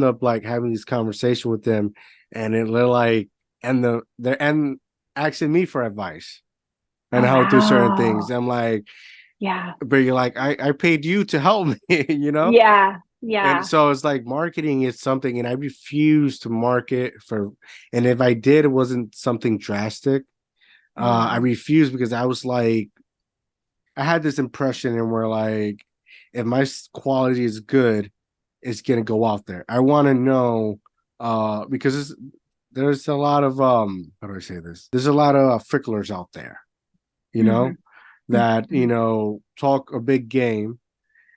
up like having this conversation with them, and they're like, they're asking me for advice and oh how to do certain things. wow, I'm like, yeah, but you're like, I paid you to help me, yeah, And yeah. so it's like marketing is something, and I refuse to market for, and if I did, it wasn't something drastic. I Mm, refused because I was like, I had this impression, and we're like, if my quality is good, it's gonna go out there. I want to know, because there's a lot of how do I say this? There's a lot of fricklers out there, you know, mhm, that mhm. talk a big game,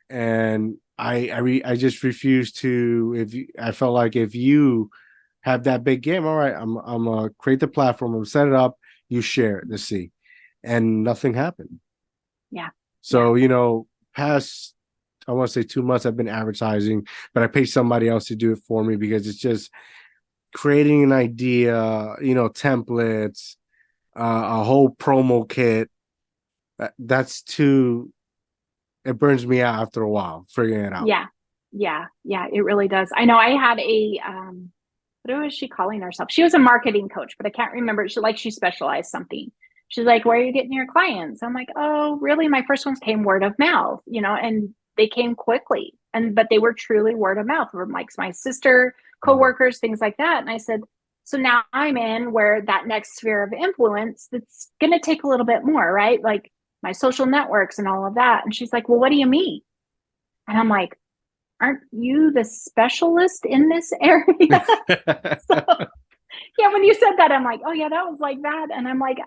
and I just refuse to. I felt like if you have that big game, all right, I'm gonna create the platform, I'm set it up, you share it, let's see, and nothing happened. Yeah, yeah, So, past, I want to say 2 months, I've been advertising, but I pay somebody else to do it for me because it's just creating an idea, templates, a whole promo kit. That's too, it burns me out after a while figuring it out. yeah, yeah. It really does. I know I had a what was she calling herself? She was a marketing coach, but I can't remember. She specialized something. She's like, where are you getting your clients? I'm like, oh, really? My first ones came word of mouth, and they came quickly. But they were truly word of mouth from like my sister, Mm. coworkers, things like that. And I said, so now I'm in where that next sphere of influence that's gonna take a little bit more, right? Like my social networks and all of that. And she's like, well, what do you mean? And I'm like, aren't you the specialist in this area? So yeah, when you said that, I'm like, oh yeah, that was like that. And I'm like,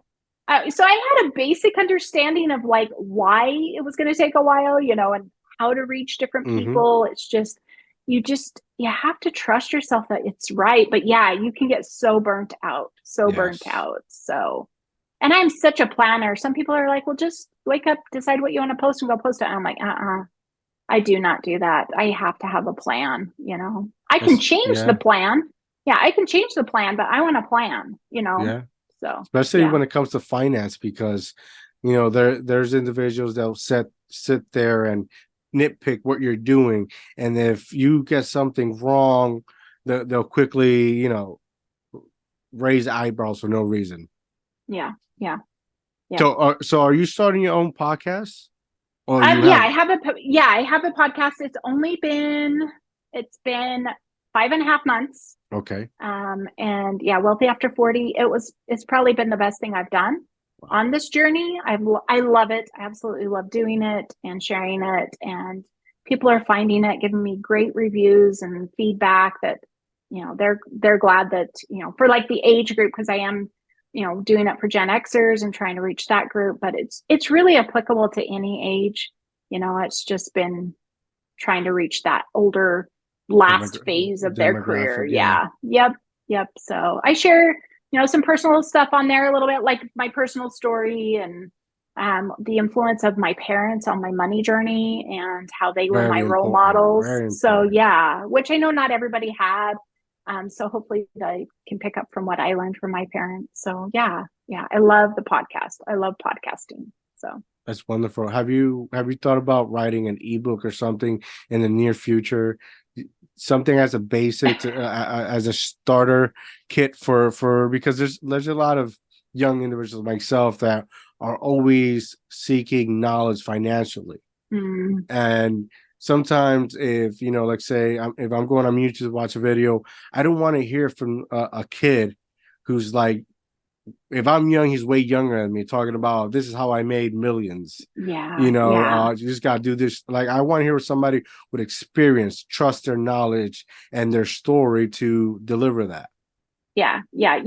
so I had a basic understanding of like why it was going to take a while, and how to reach different Hmm. people. It's just, you have to trust yourself that it's right. But yeah, you can get so burnt out, so burnt Yes. out. So, and I'm such a planner. Some people are like, well, just wake up, decide what you want to post and go post it. And I'm like, I do not do that. I have to have a plan. I can change the Yeah. plan. Yeah, I can change the plan, but I want a plan. Yeah. So, Especially yeah. when it comes to finance, because there's individuals that'll sit there and nitpick what you're doing, and if you get something wrong, they'll quickly raise eyebrows for no reason. Yeah. Yeah. Yeah. So are you starting your own podcast, or you Yeah, have? I have a podcast. It's been 5.5 months. Okay. And yeah, Wealthy After 40. It's probably been the best thing I've done Wow. on this journey. I love it. I absolutely love doing it and sharing it. And people are finding it, giving me great reviews and feedback that, they're glad that, for like the age group, because I am, doing it for Gen Xers and trying to reach that group, but it's really applicable to any age. It's just been trying to reach that older last phase of their career. Demographic, yeah. Yeah. Yep. Yep. So I share, some personal stuff on there a little bit, like my personal story and the influence of my parents on my money journey and how they were my Very role important. models. Very So important. yeah, which I know not everybody had. So hopefully I can pick up from what I learned from my parents. So yeah, I love the podcast. I love podcasting. So That's wonderful. Have you thought about writing an ebook or something in the near future? Something as a basic as a starter kit for because there's a lot of young individuals like myself that are always seeking knowledge financially. mm, And sometimes if like say if I'm going on YouTube to watch a video, I don't want to hear from a kid who's like, if I'm young, he's way younger than me, talking about this is how I made millions. yeah, yeah. You just gotta do this. Like, I want to hear somebody with experience, trust their knowledge and their story to deliver that. Yeah, yeah.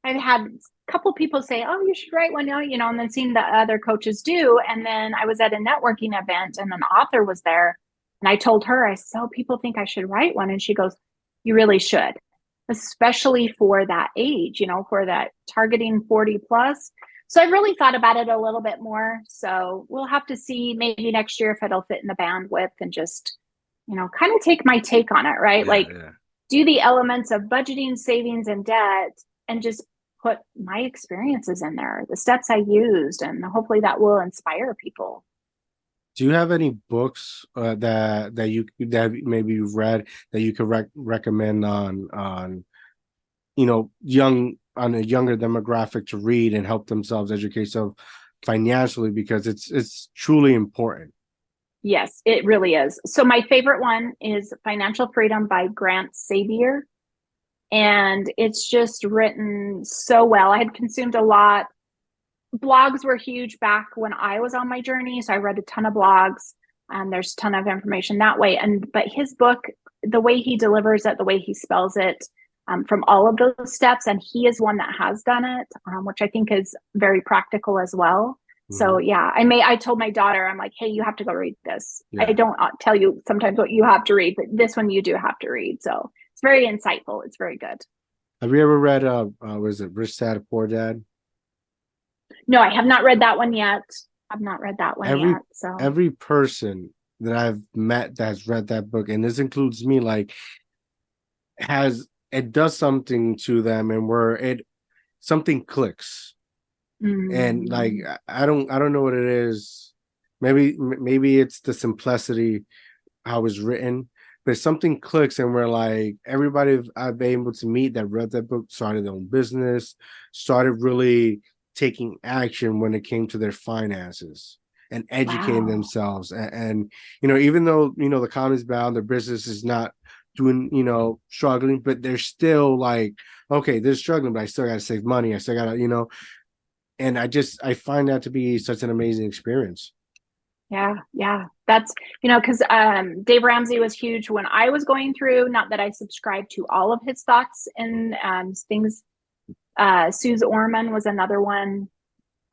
I've had a couple people say, "Oh, you should write one," and then seeing the other coaches do. And then I was at a networking event, and an author was there, and I told her, I said, "Oh, people think I should write one," and she goes, "You really should, especially for that age, for that targeting 40 plus." So I've really thought about it a little bit more. So we'll have to see maybe next year if it'll fit in the bandwidth and just, kind of take my take on it, right? Yeah, Like yeah. do the elements of budgeting, savings, and debt and just put my experiences in there, the steps I used, and hopefully that will inspire people. Do you have any books that maybe you've read that you could recommend on young on a younger demographic to read and help themselves educate themselves financially, because it's truly important. Yes, it really is. So my favorite one is Financial Freedom by Grant Sabier. And it's just written so well. I had consumed a lot. Blogs were huge back when I was on my journey. So I read a ton of blogs. There's a ton of information that way. But his book, the way he delivers it, the way he spells it, from all of those steps, and he is one that has done it, which I think is very practical as well. So Mhm. yeah, I told my daughter, I'm like, hey, you have to go read this. I Yeah. don't tell you sometimes what you have to read, but this one you do have to read. So it's very insightful. It's very good. Have you ever read was it Rich Dad Poor Dad? No, I have not read that one yet. I've not read that one Every yet. So every person that I've met that has read that book, and this includes me, like, has it does something to them, and where it something clicks. And like, mm, I don't know what it is. Maybe it's the simplicity how it's written, but something clicks, and we're like, everybody I've been able to meet that read that book started their own business, started really taking action when it came to their finances and educating wow. themselves. And even though the economy's bound, their business is not doing, struggling, but they're still like, okay, they're struggling, but I still gotta save money. I still gotta, and I find that to be such an amazing experience. Yeah, yeah. That's, because Dave Ramsey was huge when I was going through, not that I subscribed to all of his thoughts and things. Suze Orman was another one.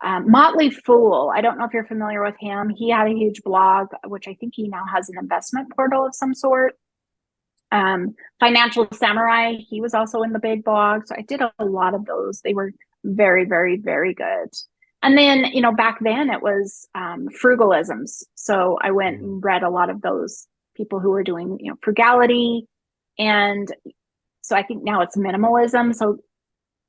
Motley Fool, I don't know if you're familiar with him. He had a huge blog, which I think he now has an investment portal of some sort. Financial Samurai, he was also in the big blog. So I did a lot of those. They were very, very, very good. And then, back then it was frugalisms. So I went Mhm. and read a lot of those people who were doing, frugality. And so I think now it's minimalism. So,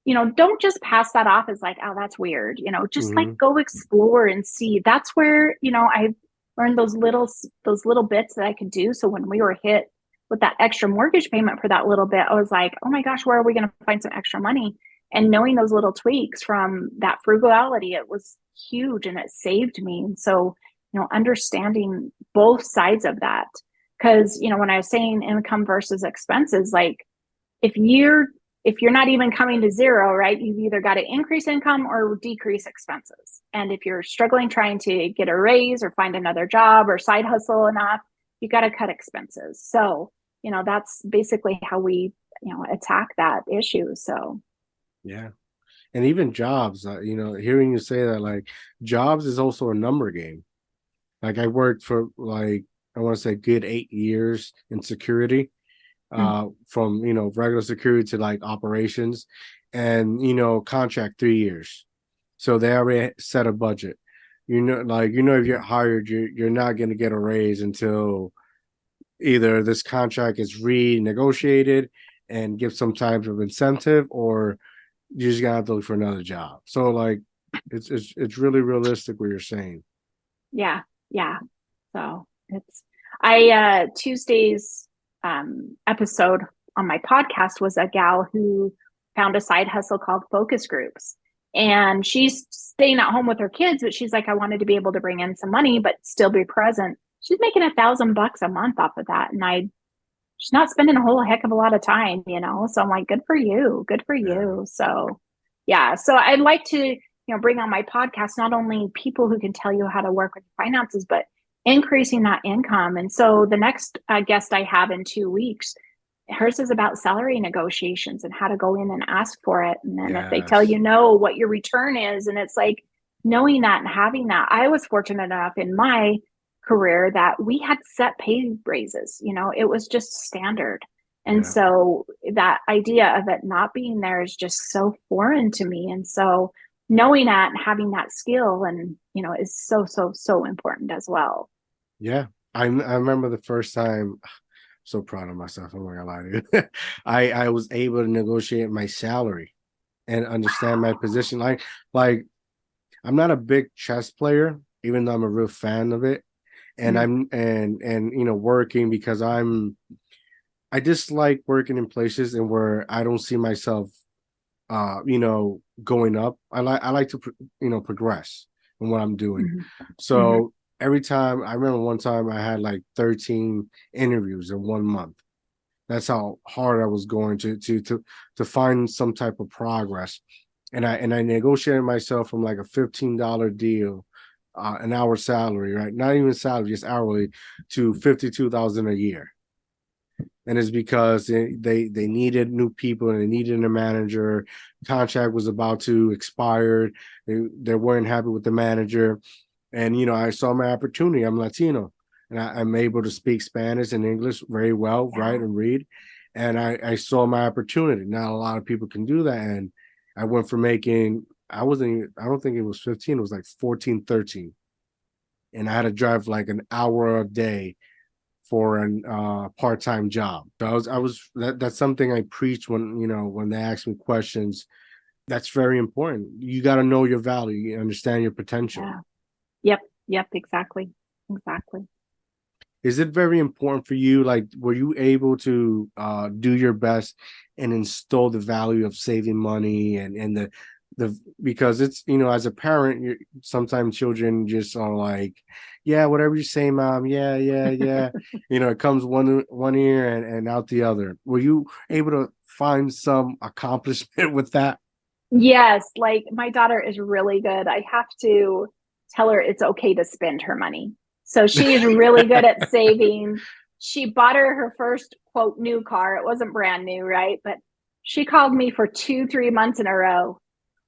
don't just pass that off as like, oh, that's weird. Just like Mhm. go explore and see. That's where, I've learned those little bits that I could do. So when we were hit with that extra mortgage payment for that little bit, I was like, oh my gosh, where are we going to find some extra money? And knowing those little tweaks from that frugality, it was huge and it saved me. And so, understanding both sides of that. Because, when I was saying income versus expenses, like if you're not even coming to zero, right, you've either got to increase income or decrease expenses. And if you're struggling trying to get a raise or find another job or side hustle enough, you got to cut expenses. So, that's basically how we, attack that issue. So, Yeah. And even jobs, hearing you say that, like, jobs is also a number game. Like, I worked for, like, I want to say good 8 years in security, mm, from regular security to like operations, and contract 3 years. So they already set a budget. Like, if you're hired, you're not going to get a raise until either this contract is renegotiated and give some type of incentive, or you just gotta have to look for another job. So, like, it's really realistic what you're saying. yeah, yeah. So it's I Tuesday's episode on my podcast was a gal who found a side hustle called focus groups. And she's staying at home with her kids, but she's like, I wanted to be able to bring in some money, but still be present. She's making $1,000 a month off of that. And she's not spending a whole heck of a lot of time. So I'm like, good for you. Good for Yeah. you. So yeah. So I'd like to, bring on my podcast, not only people who can tell you how to work with finances, but increasing that income. And so the next guest I have in 2 weeks, Hers is about salary negotiations and how to go in and ask for it. And then if they tell Yes. you no, what your return is. And it's like knowing that and having that. I was fortunate enough in my career that we had set pay raises, it was just standard. And Yeah. so that idea of it not being there is just so foreign to me. And so knowing that and having that skill and, is so, so, so important as well. Yeah. I remember the first time, so proud of myself. I'm not gonna lie to you. I was able to negotiate my salary and understand my position. Like I'm not a big chess player, even though I'm a real fan of it. And Mm-hmm. working because I dislike working in places and where I don't see myself going up. I like to progress in what I'm doing. Mm-hmm. So every time I remember one time I had like 13 interviews in 1 month. That's how hard I was going to find some type of progress. And I negotiated myself from like a $15 deal, an hour salary, right? Not even salary, just hourly, to 52,000 a year. And it's because they needed new people and they needed a manager. Contract was about to expire. They weren't happy with the manager. And I saw my opportunity. I'm Latino, and I'm able to speak Spanish and English very well, Yeah. write and read. And I saw my opportunity. Not a lot of people can do that. And I went from making, I don't think it was 15, it was like 14, 13. And I had to drive like an hour a day for an part-time job. So that's something I preach when they ask me questions. That's very important. You got to know your value, you understand your potential. Yeah. Yep. Yep. Exactly. Exactly. Is it very important for you? Like, were you able to do your best and instill the value of saving money and the because it's as a parent, sometimes children just are like, yeah, whatever you say, mom, yeah, yeah, yeah. It comes one ear and out the other. Were you able to find some accomplishment with that? Yes, like my daughter is really good. I have to tell her it's okay to spend her money. So she's really good at saving. She bought her first quote new car. It wasn't brand new, right? But she called me for 2, 3 months in a row.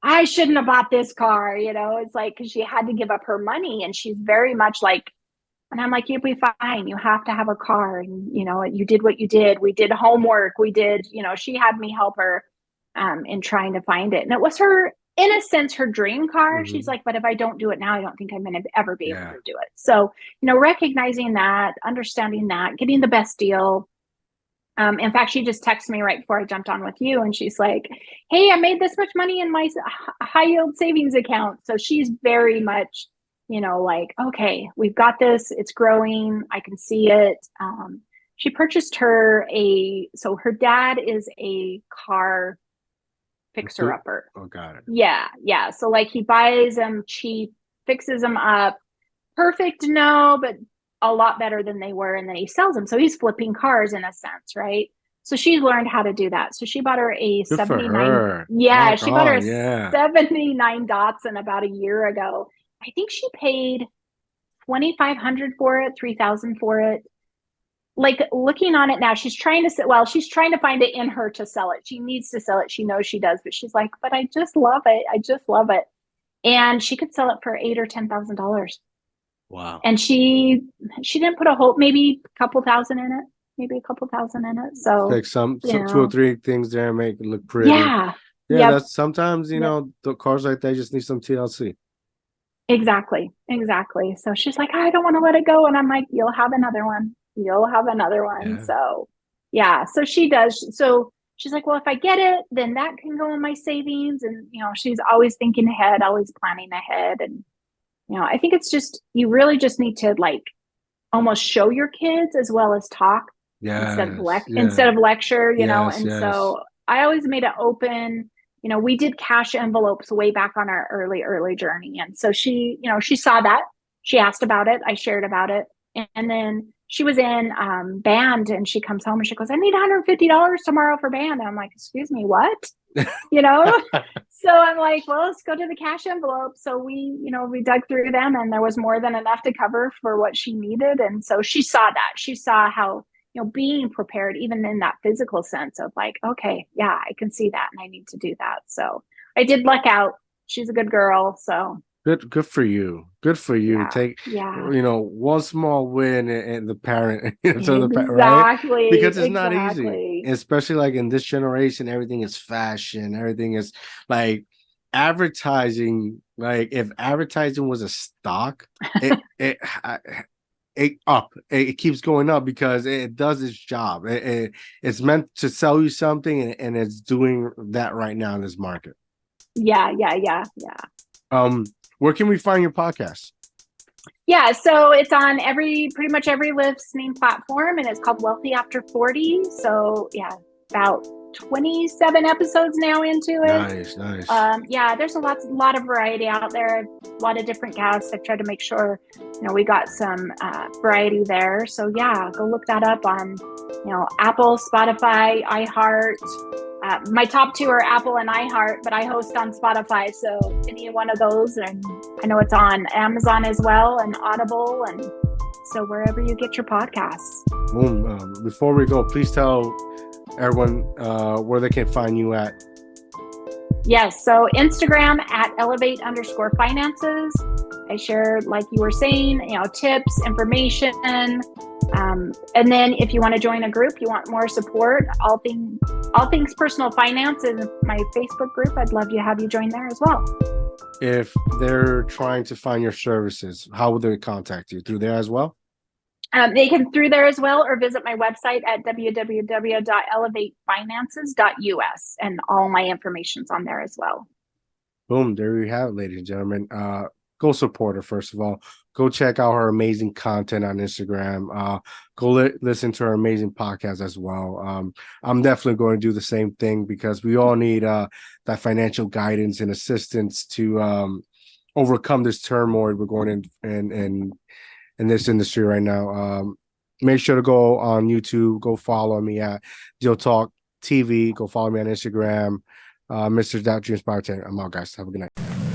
I shouldn't have bought this car. It's like because she had to give up her money and she's very much like, and I'm like, you'll be fine. You have to have a car. And, you did what you did. We did homework. We did, she had me help her in trying to find it. And it was her, in a sense, her dream car. She's Hmm. like, but if I don't do it now, I don't think I'm going to ever be able Yeah. to do it. So, recognizing that, understanding that, getting the best deal. In fact, she just texted me right before I jumped on with you, and she's like, "Hey, I made this much money in my high yield savings account." So she's very much, like, "Okay, we've got this. It's growing. I can see it." She purchased so her dad is a car fixer upper. Oh, got it. Yeah, yeah. So like he buys them cheap, fixes them up. Perfect, no, but a lot better than they were. And then he sells them. So he's flipping cars in a sense, right? So she's learned how to do that. So she bought her a Good for 79. her. Yeah, Rock she bought her a on. Yeah. 79 Datsun about a year ago. I think she paid 2,500 for it, 3,000 for it. Like looking on it now, she's trying to find it in her to sell it. She needs to sell it. She knows she does, but she's like, but I just love it. I just love it. And she could sell it for $8,000 or $10,000. Wow. And she didn't put a whole, maybe a couple thousand in it, maybe a couple thousand in it. So, Take two or three things there and make it look pretty. yeah, Yeah, yep, that's sometimes, yep, the cars like that just need some TLC. exactly, exactly. So she's like, I don't want to let it go. And I'm like, you'll have another one. You'll have another one. Yeah. So, yeah, so she does. So she's like, well, if I get it, then that can go in my savings. And, she's always thinking ahead, always planning ahead. And, I think it's just, you really just need to like almost show your kids as well as talk Yes. instead Yeah. of lecture, Yes. and Yes. so I always made it open. We did cash envelopes way back on our early journey, and so she saw that, she asked about it, I shared about it, and then she was in band, and she comes home and she goes, I need $150 tomorrow for band, and I'm like, excuse me, what? you know so I'm like, well, let's go to the cash envelope. So we dug through them, and there was more than enough to cover for what she needed. And so she saw that, she saw how being prepared even in that physical sense of like, okay, yeah, I can see that and I need to do that. So I did luck out. She's a good girl. So Good for you. Good for you. yeah, Take, yeah, one small win and the parent, right? exactly, Because it's not easy, exactly. especially like in this generation, everything is fashion, everything is like advertising. Like if advertising was a stock, it keeps going up because it does its job. It's meant to sell you something, and it's doing that right now in this market. Yeah, yeah, yeah, yeah. Um, where can we find your podcast? Yeah, so it's on pretty much every listening platform, and it's called Wealthy After 40. So yeah, about 27 episodes now into it. Nice. Yeah, there's a lot of variety out there, a lot of different guests. I've tried to make sure, we got some variety there. So yeah, go look that up on, Apple, Spotify, iHeart. My top two are Apple and iHeart, but I host on Spotify. So any one of those, and I know it's on Amazon as well, and Audible, and so wherever you get your podcasts. Boom. Before we go, please tell everyone where they can find you at. Yes, so Instagram at elevate_finances. I share, like you were saying, tips, information. And then if you want to join a group, you want more support, all things personal finance in my Facebook group, I'd love to have you join there as well. If they're trying to find your services, how would they contact you? Through there as well? They can through there as well, or visit my website at www.elevatefinances.us, and all my information's on there as well. Boom, there you have it, ladies and gentlemen. Go support her, first of all. Go check out her amazing content on Instagram. Go listen to her amazing podcast as well. I'm definitely going to do the same thing because we all need that financial guidance and assistance to overcome this turmoil we're going in this industry right now. Make sure to go on YouTube. Go follow me at DIOTALK TV. Go follow me on Instagram. Mr. Dreams Bartender. I'm out, guys. Have a good night.